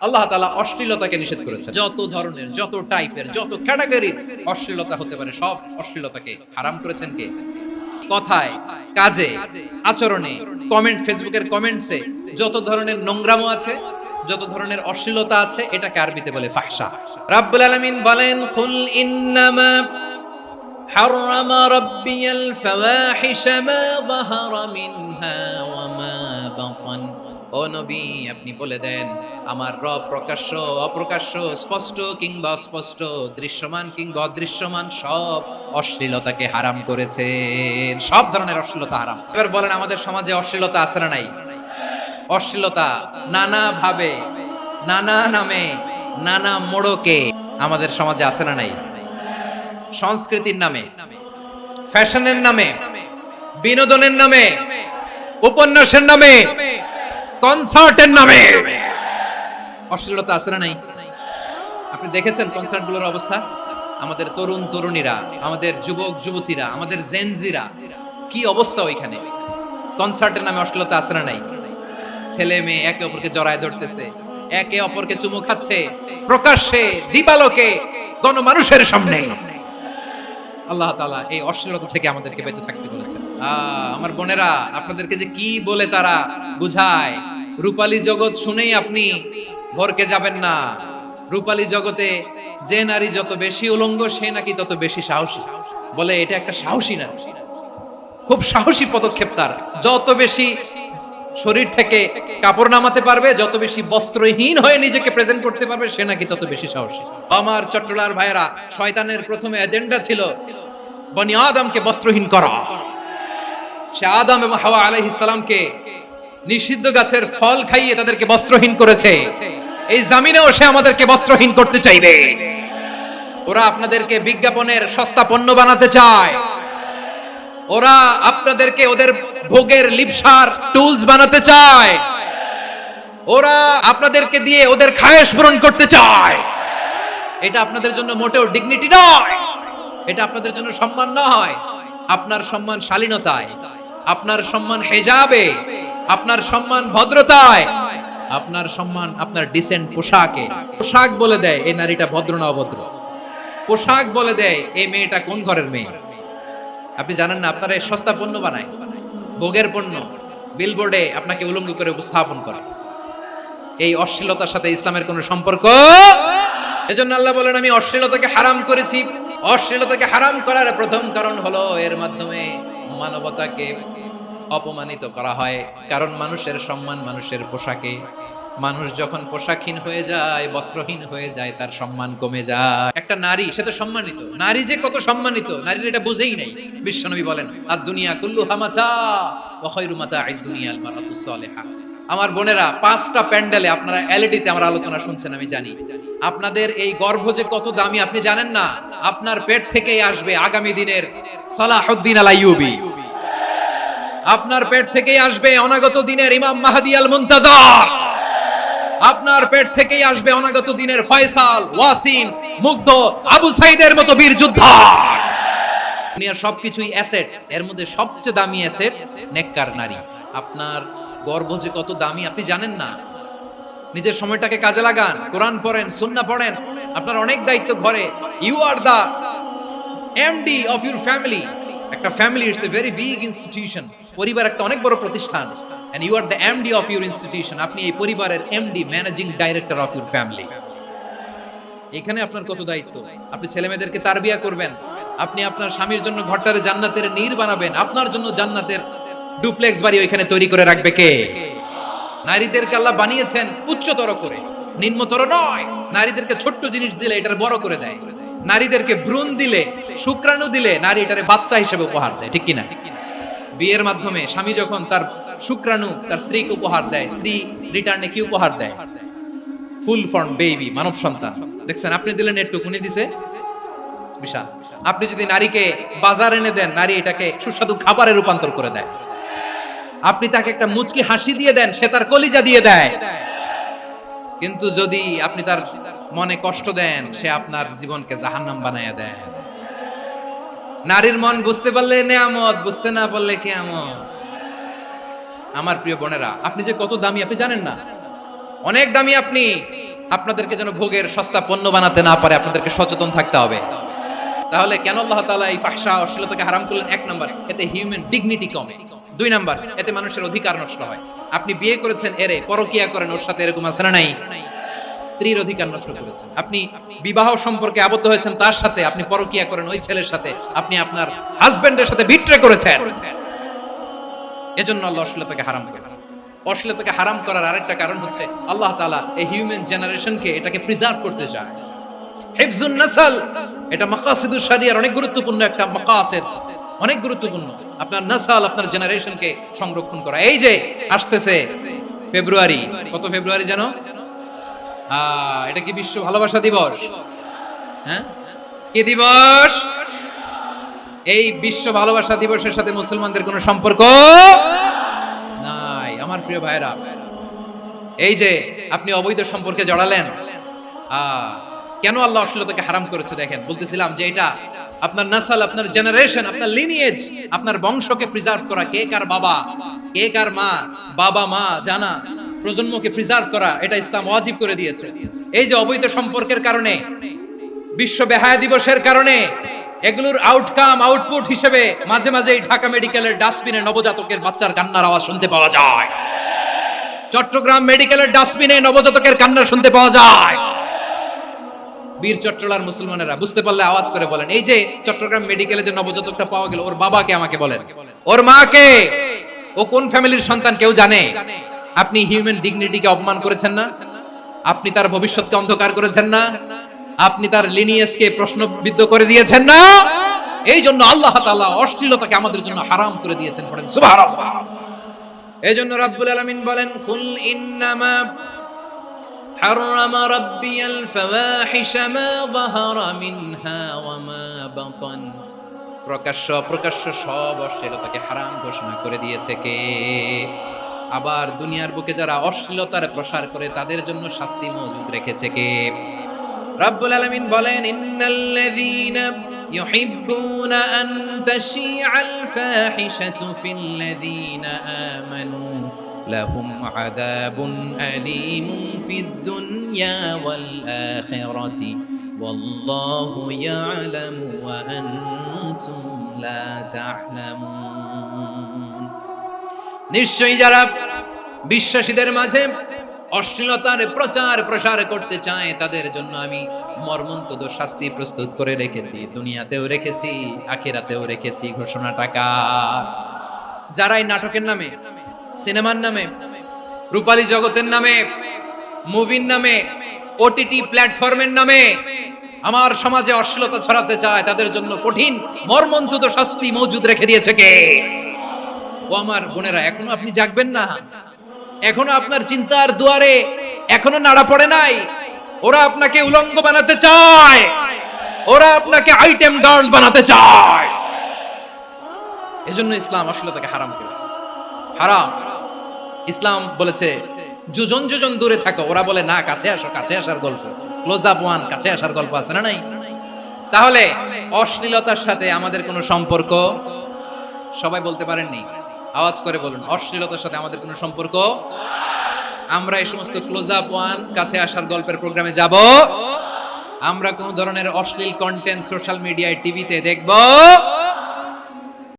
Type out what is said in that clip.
আল্লাহ তাআলা অশ্লীলতাকে নিষেধ করেছেন। যত ধরনের, যত টাইপের, যত ক্যাটাগরির অশ্লীলতা হতে পারে সব অশ্লীলতাকে হারাম করেছেন কে? কথায়, কাজে, আচরণে, কমেন্ট, ফেসবুকের কমেন্টসে যত ধরনের নোংরামো আছে, যত ধরনের অশ্লীলতা আছে, এটাকে আরবিতে বলে ফাহশা। রাব্বুল আলামিন বলেন, কুল ইন্নামা হারামা রাব্বিয়াল ফাওয়াহিশা মা যাহারা মিনহা ওয়া মা বাতান। ও নবী, আপনি বলে দেন, আমার রব প্রকাশ্য, অপ্রকাশ্য, স্পষ্ট কিংবা অস্পষ্ট, দৃশ্যমান কিংবা অদৃশ্যমান সব অশ্লীলতাকে হারাম করেছেন। সব ধরনের অশ্লীলতা হারাম। এবার বলেন, আমাদের সমাজে অশ্লীলতা আছে না নাই? অশ্লীলতা নানা ভাবে, নানা নামে, নানা মোড়কে আমাদের সমাজে আছে না নাই? সংস্কৃতির নামে, ফ্যাশনের নামে, বিনোদনের নামে, উপন্যাসের নামে, কনসার্টের নামে অশ্লীলতা আছে না নাই? আপনি দেখেছেন কনসার্টগুলোর অবস্থা? আমাদের তরুণ তরুণীরা, আমাদের যুবক যুবতীরা, আমাদের জেনজিরা, কি অবস্থা ওইখানে? কনসার্টের নামে অশ্লীলতা আছে না নাই? ছেলে মেয়ে একে অপরকে জড়ায় ধরতেছে, একে অপরকে চুমু খাচ্ছে, প্রকাশ্যে, দিবালোকে, গণমানুষের সামনে। আল্লাহ তাআলা এই অশ্লীলতা থেকে আমাদেরকে বেঁচে থাকতে বলেছেন। আমার বোনেরা, আপনাদেরকে যে কি বলে তারা বুঝায়, রূপালী জগৎ শুনেই আপনি ভরকে যাবেন না। রূপালী জগতে যে নারী যত বেশি উলঙ্গ, সে নাকি তত বেশি সাহসী। বলে এটা একটা সাহসী না, খুব সাহসী পদক্ষেপ তার। যত বেশি শরীর থেকে কাপড় নামাতে পারবে, যত বেশি বস্ত্রহীন হয়ে নিজেকে প্রেজেন্ট করতে পারবে, সে নাকি তত বেশি সাহসী। আমার চট্টলার ভাইয়েরা, শয়তানের প্রথমে এজেন্ডা ছিল বনি আদমকে বস্ত্রহীন করা। সে আদম এবং হাওয়া আলাইহিস সালামকে নিষিদ্ধ গাছের ফল খাইয়ে তাদেরকে বস্ত্রহীন করেছে। এই জামিনেও সে আমাদেরকে বস্ত্রহীন করতে চাইবে। ওরা আপনাদেরকে বিজ্ঞাপনের সস্তা পণ্য বানাতে চায়। ওরা আপনাদেরকে ওদের ভোগের লিপসার টুলস বানাতে চায়। ওরা আপনাদেরকে দিয়ে ওদের খায়েশ পূরণ করতে চায়। এটা আপনাদের জন্য মোটেও ডিগনিটি নয়, এটা আপনাদের জন্য সম্মান নয়। আপনার সম্মান শালীনতায়, আপনার সম্মান হেজাবে, আপনার সম্মান ভদ্রতায়, আপনার সম্মান আপনার ডিসেন্ট পোশাকে। পোশাক বলে দেয় এই নারীটা ভদ্র না অভদ্র। পোশাক বলে দেয় এই মেয়েটা কোন ঘরের মেয়ে। আপনি জানেন না, আপনারা সস্তা পণ্য বানায়, ভোগের পণ্য, বিলবোর্ডে আপনাকে উলঙ্গ করে উপস্থাপন করে। এই অশ্লীলতার সাথে ইসলামের কোনো সম্পর্ক। এজন্য আল্লাহ বলেন, আমি অশ্লীলতাকে হারাম করেছি। অশ্লীলতাকে হারাম করার প্রথম কারণ হলো এর মাধ্যমে মানবতাকে অপমানিত করা হয়। কারণ মানুষের সম্মান মানুষের পোশাকে। মানুষ যখন পোশাকহীন হয়ে যায়, বস্ত্রহীন হয়ে যায়, তার সম্মান কমে যায়। একটা নারী, সে তো সম্মানিত। নারী যে কত সম্মানিত, নারীর এটা বুঝেই নাই। বিশ্বনবী বলেন, আদ দুনিয়া কুল্লুহা মাতা ওয়া খায়রু মাতা'আদ দুনিয়া আল মারআতু সালিহা। আমার বোনেরা, 5টা প্যান্ডেলে আপনারা এলইডিতে আমার আলোচনা শুনছেন, আমি জানি। আপনাদের এই গর্ভ যে কত দামি আপনি জানেন না। আপনার পেট থেকেই আসবে আগামী দিনের সালাহুদ্দিন আল আইয়ুবী। আপনার পেট থেকেই আসবে অনাগত দিনের ইমাম মাহদী আল মুনতাযর। আপনার পেট থেকেই আসবে অনাগত দিনের ফয়সাল, ওয়াসিম, মুগ্ধ, আবু সাইদের মতো বীর যোদ্ধা। দুনিয়ার সবকিছুই অ্যাসেট, এর মধ্যে সবচেয়ে দামি অ্যাসেট নেককার নারী। আপনার গর্ভ যে কত দামি আপনি জানেন না। নিজের সময়টাকে কাজে লাগান, কোরআন পড়েন, সুন্নাহ পড়েন। আপনার অনেক দায়িত্ব ঘরে। You are the MD of your family. একটা family it's a very big institution. পরিবার একটা অনেক বড় প্রতিষ্ঠান। and you are the MD of your institution. আপনি এই পরিবারের MD, managing director of your family. এখানে আপনার কত দায়িত্ব। আপনি ছেলে মেয়েদেরকে তারবিয়া করবেন। আপনি আপনার স্বামীর জন্য ঘরটারে জান্নাতের নীর বানাবেন। আপনার জন্য জান্নাতের ডুপ্লেক্স বাড়ি ওইখানে তৈরি করে রাখবে কে? নারীদেরকে আল্লাহ বানিয়েছেন উচ্চতর করে, নিম্নতর নয়। নারীদেরকে ছোট্ট জিনিস দিলে এটার বড় করে দেয়। নারীদেরকে ভ্রূণ দিলে, শুক্রাণু দিলে নারী এটারে বাচ্চা হিসেবে উপহার দেয়, ঠিক কিনা? বিয়ের মাধ্যমে স্বামী যখন তার শুক্রাণু তার স্ত্রীকে উপহার দেয়, স্ত্রী রিটার্নে কি উপহার দেয়? ফুল ফর্ম বেবি, মানব সন্তান। দেখছেন, আপনি দিলেন একটু, উনি দিছে বিশাল। আপনি যদি নারীকে বাজার এনে দেন, নারী এটাকে সুস্বাদু খাবারে রূপান্তর করে দেয়। আপনি তাকে একটা মুচকি হাসি দিয়ে দেন, সে তার কলিজা দিয়ে দেয়। কিন্তু যদি আপনি তার মনে কষ্ট দেন, সে আপনার জীবনকে জাহান্নাম বানায়া দেয়। নারীর মন বুঝতে পারলে নেয়ামত, বুঝতে না পারলে কিয়ামত। আমার প্রিয় বোনেরা, আপনি যে কত দামি আপনি জানেন না। অনেক দামি আপনি। আপনাদেরকে যেন ভোগের সস্তা পণ্য বানাতে না পারে, আপনাদেরকে সচেতন থাকতে হবে। তাহলে কেন আল্লাহ তাআলা এই ফাহশা অশ্লীলতাকে হারাম করলেন? এক নাম্বার, এতে হিউম্যান ডিগনিটি কমে। দুই নাম্বার, এতে মানুষের অধিকার নষ্ট হয়। আপনি বিয়ে করেছেন এরে, পরকিয়া করেন ওর সাথে, এরকম আছে না নাই? স্ত্রীর অধিকার নষ্ট করেছেন। আপনি বিবাহ সম্পর্কে আবদ্ধ হয়েছেন তার সাথে, আপনি পরকিয়া করেন ওই ছেলের সাথে, আপনি আপনার হাজবেন্ডের সাথে বিট্রে করেছেন। এজন্য আল্লাহ অশ্লীলতাকে হারাম করেছেন। অশ্লীলতাকে হারাম করার আরেকটা কারণ হচ্ছে আল্লাহ তাআলা এই হিউম্যান জেনারেশনকে এটাকে প্রিজার্ভ করতে চায়। হিফজুন নাসল, এটা মাকাসিদুশ শরিয়ার অনেক গুরুত্বপূর্ণ একটা মাকাসিদ, অনেক গুরুত্বপূর্ণ। আপনার নাসল, আপনার জেনারেশনকে সংরক্ষণ করা। এই যে আসতেছে ফেব্রুয়ারি, কত ফেব্রুয়ারি জানো? এটা কি বিশ্ব ভালোবাসা দিবস? হ্যাঁ, কি দিবস? এই বিশ্ব ভালোবাসা দিবসের সাথে মুসলমানদের কোনো সম্পর্ক নাই আমার প্রিয় ভাইরা। এই যে আপনি অবৈধ সম্পর্কে জড়ালেন, কেন আল্লাহ অশ্লীলতাকে হারাম করেছে দেখেন। বলতেছিলাম যে এটা আপনার নাসল, আপনার জেনারেশন, আপনার লিনিয়েজ, আপনার বংশকে প্রিজার্ভ করা। কে কার বাবা, কে কার মা, বাবা মা জানা, প্রজন্মকে প্রিজার্ভ করা, এটা ইসলাম ওয়াজিব করে দিয়েছে। এই যে অবৈধ সম্পর্কের কারণে, বিশ্ব বেহায়া দিবসের কারণে, এগুলোর আউটকাম, আউটপুট হিসেবে মাঝে মাঝেই ঢাকা মেডিকেলের ডাস্টবিনে নবজাতকের বাচ্চার কান্নার আওয়াজ শুনতে পাওয়া যায়। চট্টগ্রাম মেডিকেলের ডাস্টবিনে নবজাতকের কান্না শুনতে পাওয়া যায়। বীর চট্টলার মুসলমানেরা বুঝতে পারলে আওয়াজ করে বলেন। এই যে চট্টগ্রাম মেডিকেলে যে নবজাতকটা পাওয়া গেল, ওর বাবাকে আমাকে বলেন, ওর মাকে, ও কোন ফ্যামিলির সন্তান কেউ জানে? আপনি হিউম্যান ডিগনিটিকে অপমান করেছেন না? আপনি তার ভবিষ্যৎকে অন্ধকার করেছেন না? আপনি তার লিনিয়েজকে প্রশ্নবিদ্ধ করে দিয়েছেন না? এই জন্য আল্লাহ তাআলা অশ্লীলতাকে আমাদের জন্য হারাম করে দিয়েছেন। পড়েন সুবহানাল্লাহ। এই জন্য রাব্বুল আলামিন বলেন, কুল ইন্নামা حرم ربي الفواحش ما ظهر منها وما بطن। প্রকাশ্য অপ্রকাশ্য সব অশ্লীলতাকে হারাম ঘোষণা করে দিয়েছে কে? আবার দুনিয়ার বুকে যারা অশ্লীলতার প্রসার করে তাদের জন্য শাস্তি মজুদ রেখেছে কে? রাব্বুল আলামিন বলেন, ইন্নাল্লাযীনা ইউহিব্বুনা আন তাশিআল ফাহিশাতু ফিল্লাযীনা আমানু লাহুম আযাবুন আলীমুন ফিদ দুনিয়া ওয়াল আখিরাতি ওয়াল্লাহু ইয়ালামু ওয়া আনতুম লা তা'লামুন। নিশ্চয়ই যারা বিশ্বাসীদের মাঝে অশ্লীলতার প্রচার প্রসার করতে চায় তাদের জন্য আমি মর্মন্তুদ শাস্তি প্রস্তুত করে রেখেছি, দুনিয়াতেও রেখেছি, আখিরাতেও রেখেছি। ঘোষণাটা কার? যারা এই নাটকের নামে, সিনেমার নামে, রূপালী জগতের নামে, মুভির নামে, ওটিটি প্ল্যাটফর্মের নামে আমার সমাজে অশ্লীলতা ছড়াতে চায় তাদের জন্য কঠিন মর্মন্তুদ শাস্তি মজুদ রেখে দিয়েছে কে? ও আমার বোনেরা, এখনো আপনি জাগবেন না? এখনো আপনার চিন্তার দুয়ারে এখনো নাড়া পড়ে নাই? ওরা আপনাকে উলঙ্গ বানাতে চায়, ওরা আপনাকে আইটেম গার্ল বানাতে চায়। এজন্য ইসলাম অশ্লীলতাকে হারাম করেছে। হারাম। ইসলাম বলেছে যোজন যোজন দূরে থাকো, ওরা বলে না কাছে আসো, কাছে আসার গল্প, ক্লোজ আপ ওয়ান, কাছে আসার গল্প আছে না নাই? তাহলে অশ্লীলতার সাথে আমাদের কোনো সম্পর্ক? সবাই বলতে পারেননি, আওয়াজ করে বলুন, অশ্লীলতার সাথে আমাদের কোনো সম্পর্ক? আমরা এই সমস্ত ক্লোজ আপ ওয়ান, কাছে আসার গল্পের প্রোগ্রামে যাব? আমরা কোন ধরনের অশ্লীল কন্টেন্ট সোশ্যাল মিডিয়ায়, টিভিতে দেখব